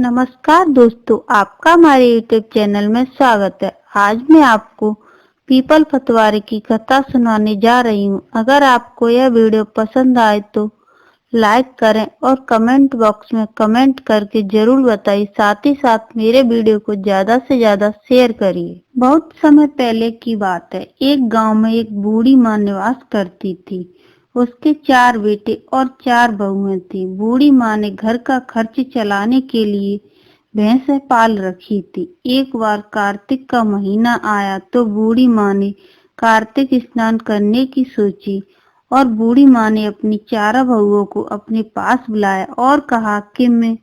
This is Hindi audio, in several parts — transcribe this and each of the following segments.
नमस्कार दोस्तों, आपका हमारे यूट्यूब चैनल में स्वागत है। आज मैं आपको पीपल पतवार की कथा सुनाने जा रही हूँ। अगर आपको यह वीडियो पसंद आए तो लाइक करें और कमेंट बॉक्स में कमेंट करके जरूर बताइए। साथ ही साथ मेरे वीडियो को ज्यादा से ज्यादा शेयर करिए। बहुत समय पहले की बात है। एक गांव में एक बूढ़ी माँ निवास करती थी। उसके 4 बेटे और 4 बहुएं थी। बूढ़ी माँ ने घर का खर्च चलाने के लिए भैंसें पाल रखी थी। एक बार कार्तिक का महीना आया तो बूढ़ी माँ ने कार्तिक स्नान करने की सोची और बूढ़ी माँ ने अपनी 4 बहुओं को अपने पास बुलाया और कहा कि मैं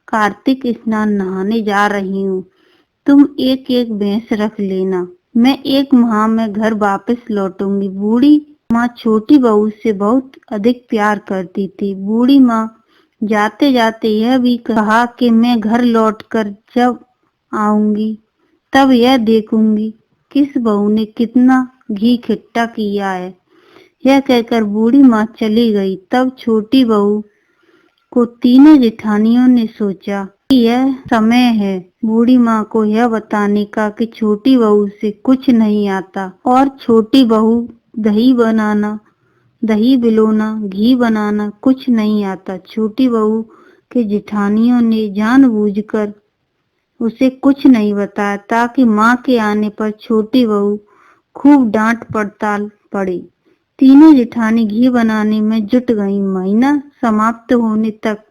कार्तिक स्नान नहाने जा रही हूँ। तुम एक एक भैंस रख लेना। मैं 1 माह में घर वापस लौटूंगी। बूढ़ी माँ छोटी बहू से बहुत अधिक प्यार करती थी। बूढ़ी माँ जाते जाते यह भी कहा कि मैं घर लौटकर जब आऊंगी तब यह देखूंगी किस बहू ने कितना घी इकट्ठा किया है। यह कहकर बूढ़ी माँ चली गई। तब छोटी बहू को तीनों जेठानियों ने सोचा कि यह समय है बूढ़ी माँ को यह बताने का कि छोटी बहू से कुछ नहीं आता और छोटी बहू दही बनाना, दही बिलोना, घी बनाना कुछ नहीं आता। छोटी बहू के जेठानियों ने जानबूझकर उसे कुछ नहीं बताया ताकि माँ के आने पर छोटी बहू खूब डांट पड़ताल पड़े। तीनों जेठानी घी बनाने में जुट गईं। महीना समाप्त होने तक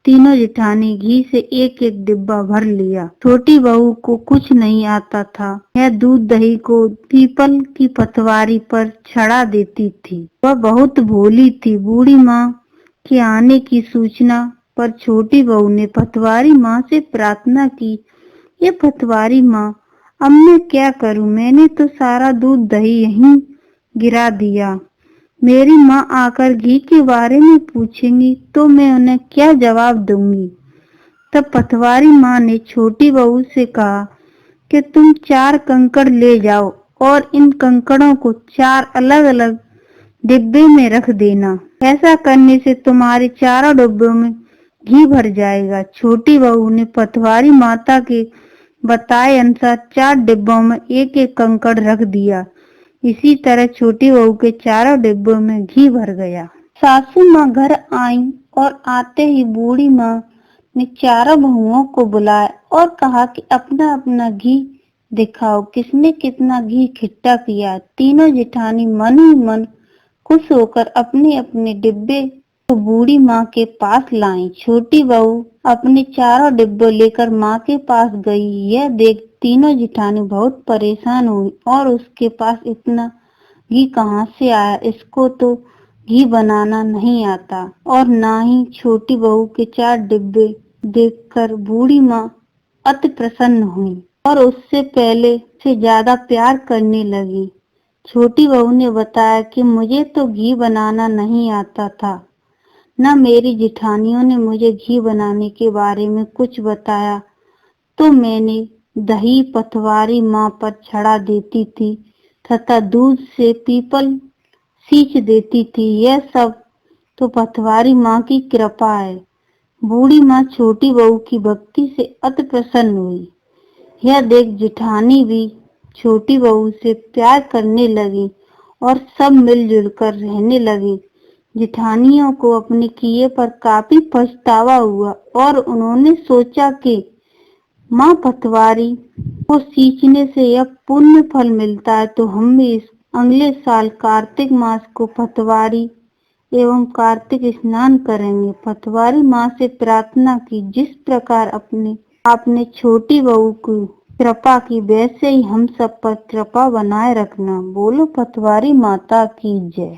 तीनों जेठानी घी से एक एक डिब्बा भर लिया। छोटी बहू को कुछ नहीं आता था। यह दूध दही को पीपल की पतवारी पर चढ़ा देती थी। वह बहुत भोली थी। बूढ़ी माँ के आने की सूचना पर छोटी बहू ने पतवारी माँ से प्रार्थना की, ये पतवारी माँ, अब मैं क्या करूं? मैंने तो सारा दूध दही यहीं गिरा दिया। मेरी माँ आकर घी के बारे में पूछेंगी तो मैं उन्हें क्या जवाब दूंगी? तब पतवारी माँ ने छोटी बहू से कहा कि तुम 4 कंकड़ ले जाओ और इन कंकड़ों को 4 अलग अलग डिब्बे में रख देना। ऐसा करने से तुम्हारे चारों डिब्बों में घी भर जाएगा। छोटी बहू ने पतवारी माता के बताए अनुसार 4 डिब्बों में एक एक कंकड़ रख दिया। इसी तरह छोटी बहू के चारों डिब्बों में घी भर गया। सासू माँ घर आई और आते ही बूढ़ी माँ ने चारों बहुओं को बुलाया और कहा कि अपना अपना घी दिखाओ, किसने कितना घी इकट्ठा किया। तीनों जेठानी मन ही मन खुश होकर अपने अपने डिब्बे को बूढ़ी माँ के पास लाई। छोटी बहू अपने चारों डिब्बे लेकर माँ के पास गई। यह देख तीनों जेठानी बहुत परेशान हुई और उसके पास इतना घी कहाँ से आया? इसको तो घी बनाना नहीं आता। और ना ही छोटी बहू के 4 डिब्बे देखकर बूढ़ी माँ अति प्रसन्न हुई और उससे पहले से ज्यादा प्यार करने लगी। छोटी बहू ने बताया कि मुझे तो घी बनाना नहीं आता था, न मेरी जेठानियों ने मुझे घी बनाने के बारे में कुछ बताया, तो मैंने दही पतवारी माँ पर चढ़ा देती थी तथा दूध से पीपल सींच देती थी। यह सब तो पतवारी माँ की कृपा है। बूढ़ी माँ छोटी बहू की भक्ति से अति प्रसन्न हुई। यह देख जेठानी भी छोटी बहू से प्यार करने लगी और सब मिलजुल कर रहने लगी। जेठानियों को अपने किए पर काफी पछतावा हुआ और उन्होंने सोचा कि माँ पतवारी को सींचने से यह पुण्य फल मिलता है तो हम भी इस अगले साल कार्तिक मास को पतवारी एवं कार्तिक स्नान करेंगे। पतवारी माँ से प्रार्थना की, जिस प्रकार आपने छोटी बहू की कृपा की वैसे ही हम सब पर कृपा बनाए रखना। बोलो पतवारी माता की जय।